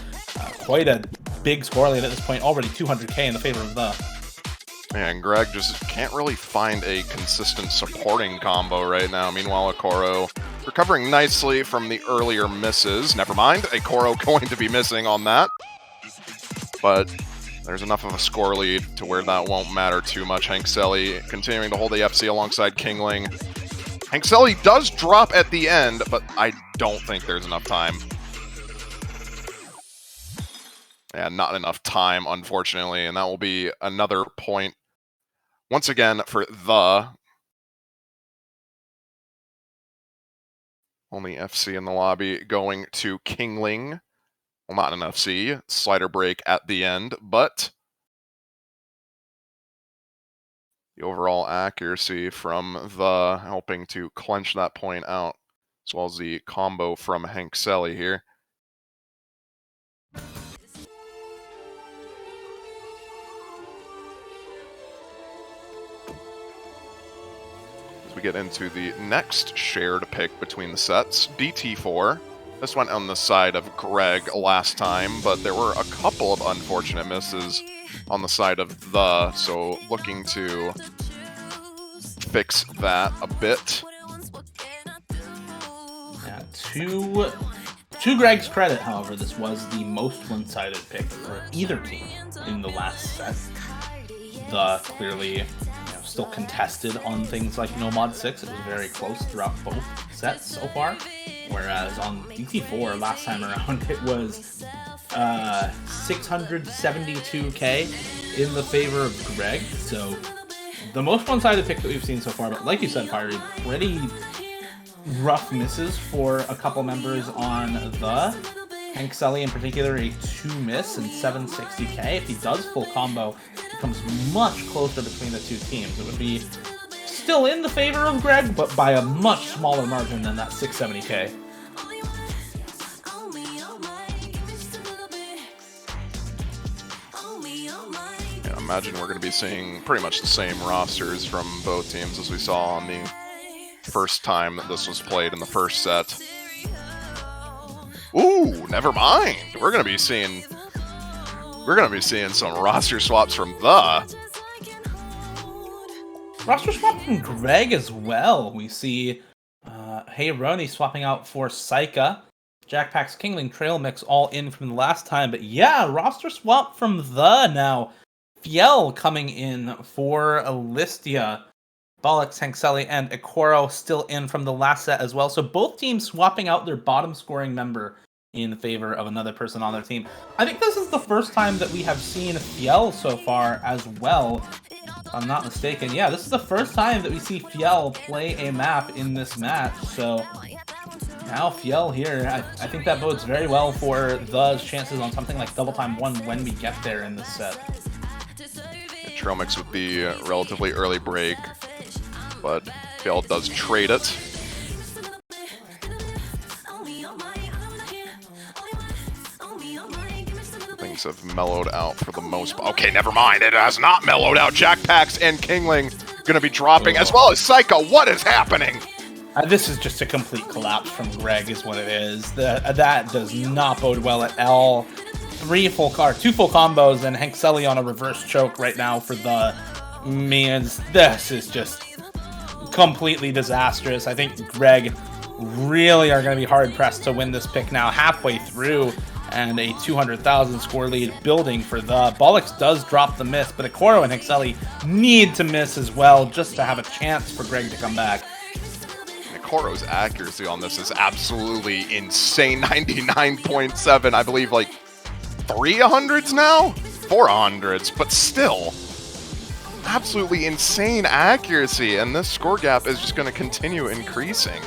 quite a big score lead at this point. Already 200k in the favor of the. Man, Greg just can't really find a consistent supporting combo right now. Meanwhile, Ikoro recovering nicely from the earlier misses. Never mind, Ikoro going to be missing on that. But there's enough of a score lead to where that won't matter too much. Hexeli continuing to hold the FC alongside Kingling. Hexeli does drop at the end, but I don't think there's enough time. Yeah, not enough time, unfortunately, and that will be another point once again for the only FC in the lobby going to Kingling. Well, not an FC, slider break at the end, but the overall accuracy from the helping to clench that point out, as well as the combo from Hexeli here. As we get into the next shared pick between the sets, DT4. This went on the side of Greg last time, but there were a couple of unfortunate misses on the side of the, so looking to fix that a bit. Yeah, to Greg's credit, however, this was the most one-sided pick for either team in the last set. The clearly still contested on things like No Mod 6. It was very close throughout both sets so far. Whereas on DT4 last time around, it was 672k in the favor of Greg. So the most one-sided pick that we've seen so far. But like you said, Fiery, pretty rough misses for a couple members on the. Hexeli in particular, a 2 miss and 760k. If he does full combo, it becomes much closer between the two teams. It would be still in the favor of Greg, but by a much smaller margin than that 670k. Yeah, imagine we're going to be seeing pretty much the same rosters from both teams as we saw on the first time that this was played in the first set. Ooh, never mind. We're gonna be seeing some roster swaps from the. Roster swap from Greg as well. We see Hey Roni swapping out for Saika. Jackpax, Kingling, Trail Mix all in from the last time. But yeah, roster swap from the now. Fiel coming in for Listia. Bollocks, Hexeli, and Ikoro still in from the last set as well. So both teams swapping out their bottom scoring member in favor of another person on their team. I think this is the first time that we have seen Fiel so far as well, if I'm not mistaken. Yeah, this is the first time that we see Fiel play a map in this match. So now Fiel here, I think that bodes very well for the chances on something like Double Time 1 when we get there in this set. Trail Mix with the relatively early break, but Fiel does trade it. Things have mellowed out for the most part. Okay, never mind. It has not mellowed out. Jackpax and Kingling going to be dropping, as well as Saika. What is happening? This is just a complete collapse from Greg is what it is. That does not bode well at all. Two full combos and Hank-Selly on a reverse choke right now for the Minions. This is just completely disastrous. I think Greg really are going to be hard-pressed to win this pick now halfway through, and a 200,000 score lead building for the Bollocks does drop the miss, but Ikoro and Hank-Selly need to miss as well just to have a chance for Greg to come back. Ikoro's accuracy on this is absolutely insane. 99.7, I believe, like 300s now? 400s, but still. Absolutely insane accuracy, and this score gap is just going to continue increasing.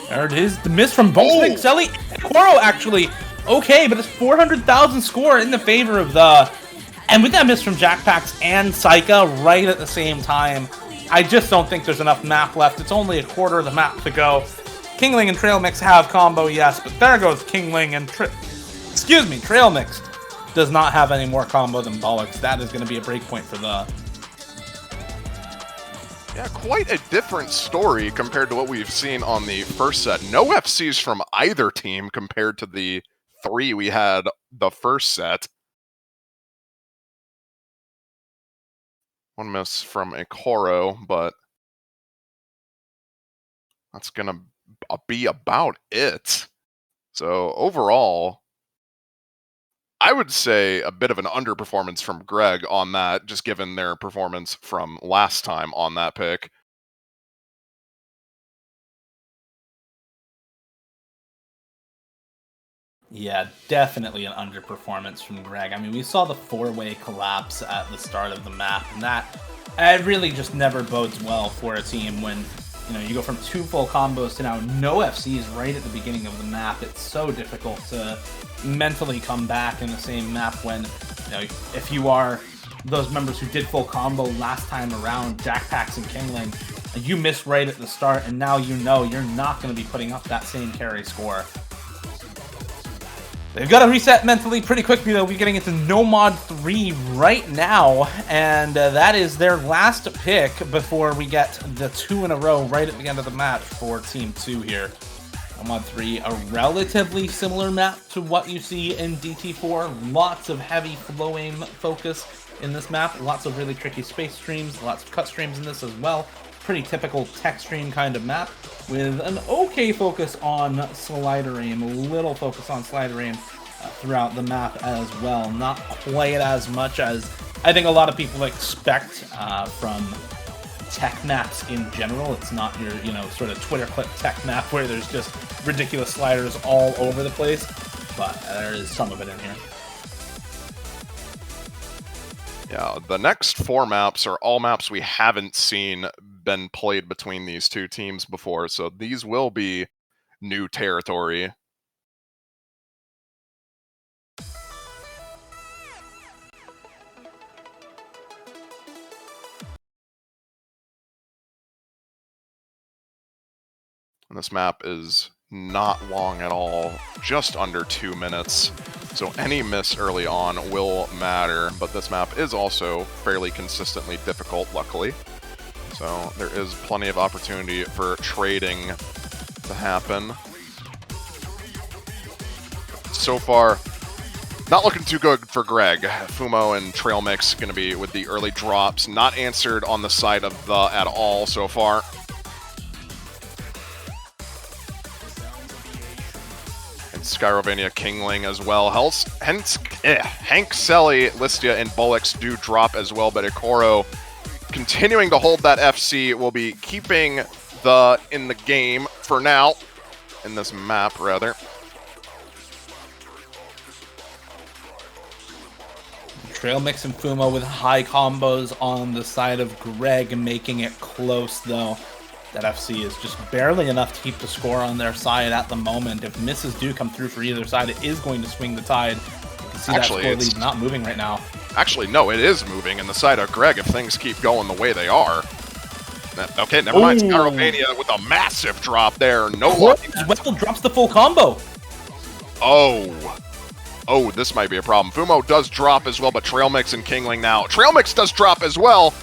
There it is, the miss from both Hank-Selly. Ikoro actually okay, but it's 400,000 score in the favor of the... And with that miss from Jackpax and Saika right at the same time, I just don't think there's enough map left. It's only a quarter of the map to go. Kingling and Trail Mix have combo, yes, but there goes Kingling and Trail Mix does not have any more combo than Bollocks. That is going to be a breakpoint for the... Yeah, quite a different story compared to what we've seen on the first set. No FCs from either team compared to the 3 we had the first set. One miss from Ikoro, but that's going to be about it. So overall, I would say a bit of an underperformance from Greg on that, just given their performance from last time on that pick. Yeah, definitely an underperformance from Greg. I mean, we saw the 4-way collapse at the start of the map, and that really just never bodes well for a team when, you know, you go from 2 full combos to now no FCs right at the beginning of the map. It's so difficult to mentally come back in the same map when, you know, if you are those members who did full combo last time around, Jackpax and Kingling, you miss right at the start, and now you know you're not going to be putting up that same carry score. They've got to reset mentally pretty quickly, though. We're getting into No Mod 3 right now, and that is their last pick before we get the 2 in a row right at the end of the match for Team 2 here. No Mod 3, a relatively similar map to what you see in DT4. Lots of heavy flowing focus in this map. Lots of really tricky space streams, lots of cut streams in this as well. Pretty typical tech stream kind of map with an okay focus on slider aim, a little focus on slider aim throughout the map as well. Not quite as much as I think a lot of people expect from tech maps in general. It's not your, you know, sort of Twitter clip tech map where there's just ridiculous sliders all over the place, but there is some of it in here. Yeah, the next 4 maps are all maps we haven't seen been played between these two teams before, so these will be new territory. And this map is not long at all, just under 2 minutes. So any miss early on will matter, but this map is also fairly consistently difficult, luckily. So there is plenty of opportunity for trading to happen. So far, not looking too good for Greg. Fumo and Trail Mix going to be with the early drops. Not answered on the side of the at all so far. Skyrovania Kingling as well. Hank-Selly, Listia, and Bollocks do drop as well, but Ikoro continuing to hold that FC will be keeping in the game for now. In this map, rather. Trail Mix and Fumo with high combos on the side of Greg, making it close, though. That FC is just barely enough to keep the score on their side at the moment. If misses do come through for either side, it is going to swing the tide. You can see actually, that score lead not moving right now. Actually, no, it is moving in the side of Greg if things keep going the way they are. Okay, never mind. Skyrovania with a massive drop there. No luck. Well drops the full combo. Oh. Oh, this might be a problem. Fumo does drop as well, but Trail Mix and Kingling now. Trail Mix does drop as well.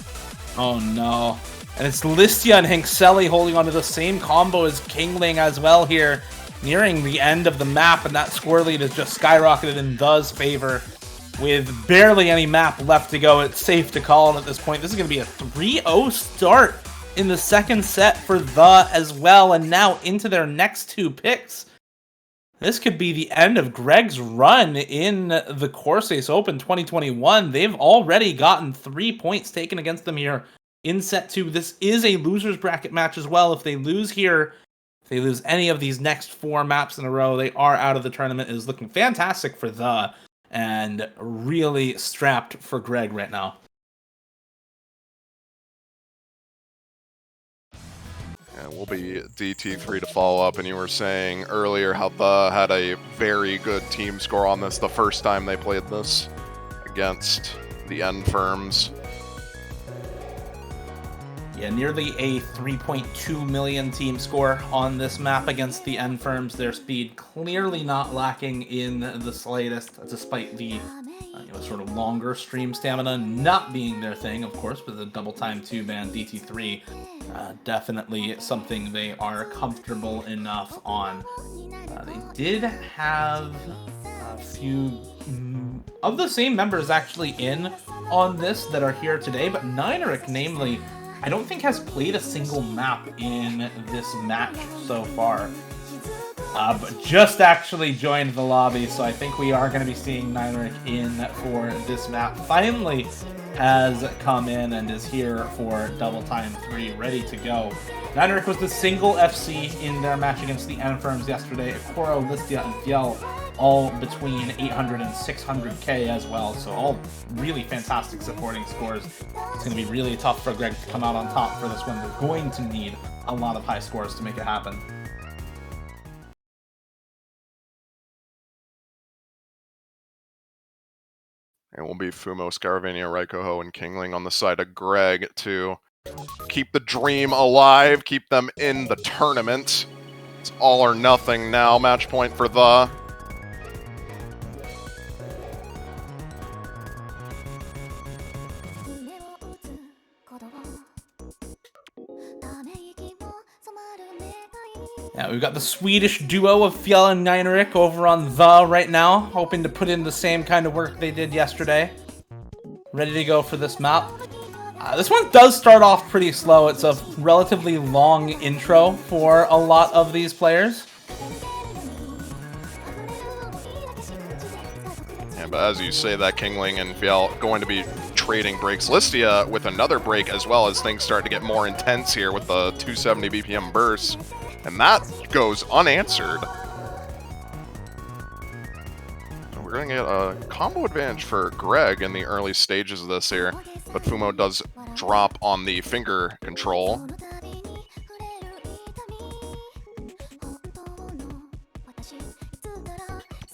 Oh no. And it's Listia and Hinkselli holding onto the same combo as Kingling as well here, nearing the end of the map, and that score lead is just skyrocketed in The's favor. With barely any map left to go, it's safe to call it at this point. This is going to be a 3-0 start in the second set for The as well, and now into their next two picks. This could be the end of Greg's run in the Corsace Open 2021. They've already gotten 3 points taken against them here in set 2. This is a loser's bracket match as well. If they lose here, if they lose any of these next 4 maps in a row, they are out of the tournament. It is looking fantastic for The, and really strapped for Greg right now. And we'll be DT3 to follow up, and you were saying earlier how The had a very good team score on this the first time they played this against the N firms. Yeah, nearly a 3.2 million team score on this map against the N firms. Their speed clearly not lacking in the slightest, despite the sort of longer stream stamina not being their thing, of course, with a double time 2-man DT3. Definitely something they are comfortable enough on. They did have a few of the same members actually in on this that are here today, but Nineric, namely, I don't think has played a single map in this match so far. But just actually joined the lobby, so I think we are going to be seeing Nineric in for this map. Finally has come in and is here for double time 3, ready to go. Nineric was the single FC in their match against the N firms yesterday. Akoro, Listia, and Fjell all between 800 and 600k as well, so all really fantastic supporting scores. It's going to be really tough for Greg to come out on top for this one. They're going to need a lot of high scores to make it happen. It will be Fumo, Scaravania, Raikoho, and Kingling on the side of Greg to keep the dream alive, keep them in the tournament. It's all or nothing now. Match point for The. Yeah, we've got the Swedish duo of Fjell and Nineric over on The right now, hoping to put in the same kind of work they did yesterday. Ready to go for this map. This one does start off pretty slow. It's a relatively long intro for a lot of these players. Yeah, but as you say that, Kingling and Fjell going to be trading breaks. Listia with another break as well, as things start to get more intense here with the 270 BPM burst. And that goes unanswered. So we're going to get a combo advantage for Greg in the early stages of this here. But Fumo does drop on the finger control.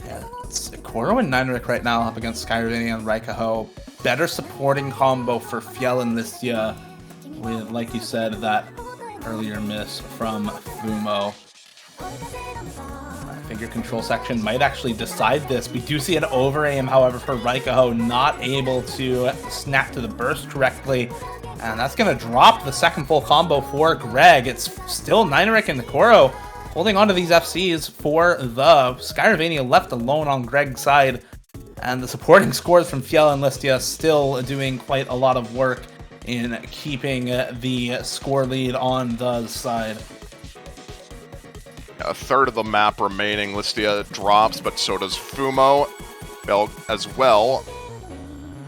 Yeah, it's Akoro and Nineric right now up against Skyravania and Raikoho. Better supporting combo for Fjell and Listia with, like you said, that earlier miss from Fumo. Finger control section might actually decide this. We do see an over aim, however, for Raikoho, not able to snap to the burst correctly. And that's going to drop the second full combo for Greg. It's still Nineric and Akoro holding on to these FCs for The Skyravania left alone on Greg's side. And the supporting scores from Fjell and Listia still doing quite a lot of work in keeping the score lead on The side. A third of the map remaining. Listia drops, but so does Fumo as well.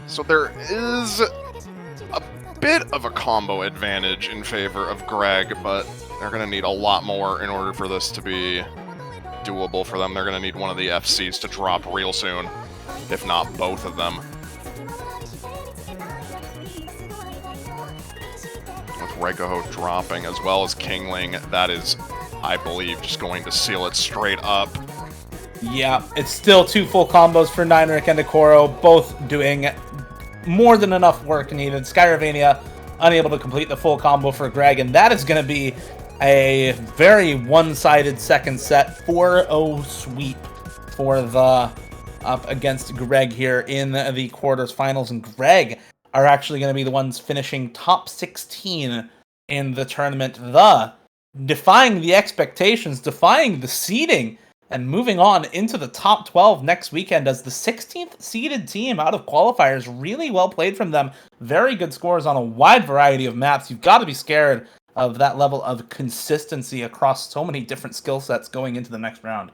So there is a bit of a combo advantage in favor of Greg, but they're going to need a lot more in order for this to be doable for them. They're going to need one of the FCs to drop real soon, if not both of them. Raikoho dropping, as well as Kingling. That is, I believe, just going to seal it straight up. Yeah, it's still 2 full combos for Nineric and Akoro, both doing more than enough work needed. Skyravania unable to complete the full combo for Greg, and that is going to be a very one-sided second set 4-0 sweep for The. up against Greg here in the quarters finals, and Greg are actually going to be the ones finishing top 16 in the tournament, defying the expectations, defying the seeding, and moving on into the top 12 next weekend as the 16th seeded team out of qualifiers. Really well played from them. Very good scores on a wide variety of maps. You've got to be scared of that level of consistency across so many different skill sets going into the next round.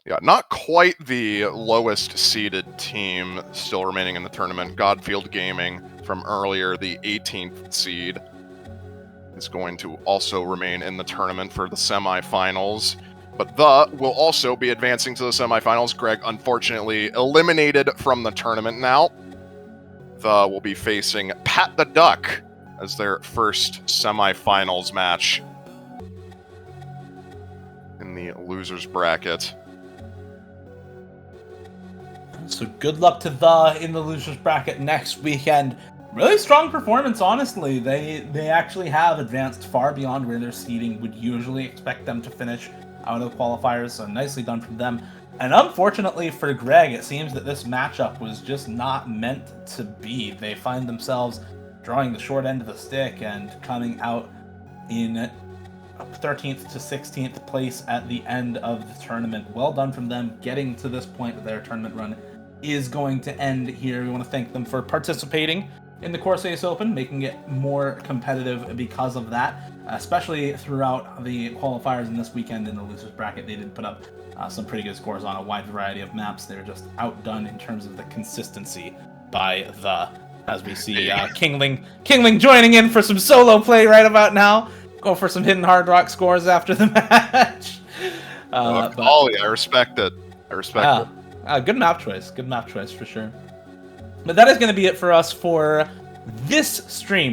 Yeah, not quite the lowest seeded team still remaining in the tournament. Godfield Gaming from earlier, the 18th seed, is going to also remain in the tournament for the semifinals. But will also be advancing to the semifinals. Greg, unfortunately, eliminated from the tournament now. Will be facing Pat the Duck as their first semifinals match in the losers bracket. So good luck to in the losers bracket next weekend. Really strong performance, honestly. They actually have advanced far beyond where their seeding would usually expect them to finish out of the qualifiers, so nicely done from them. And unfortunately for Greg, it seems that this matchup was just not meant to be. They find themselves drawing the short end of the stick and coming out in 13th to 16th place at the end of the tournament. Well done from them, getting to this point of their tournament run is going to end here. We want to thank them for participating in the Corsace Open, making it more competitive because of that, especially throughout the qualifiers in this weekend in the losers bracket. They did put up some pretty good scores on a wide variety of maps. They're just outdone in terms of the consistency by as we see Kingling joining in for some solo play right about now. Go for some hidden hard rock scores after the match. Ollie, I respect it. It. Good map choice. Good map choice for sure. But that is going to be it for us for this stream.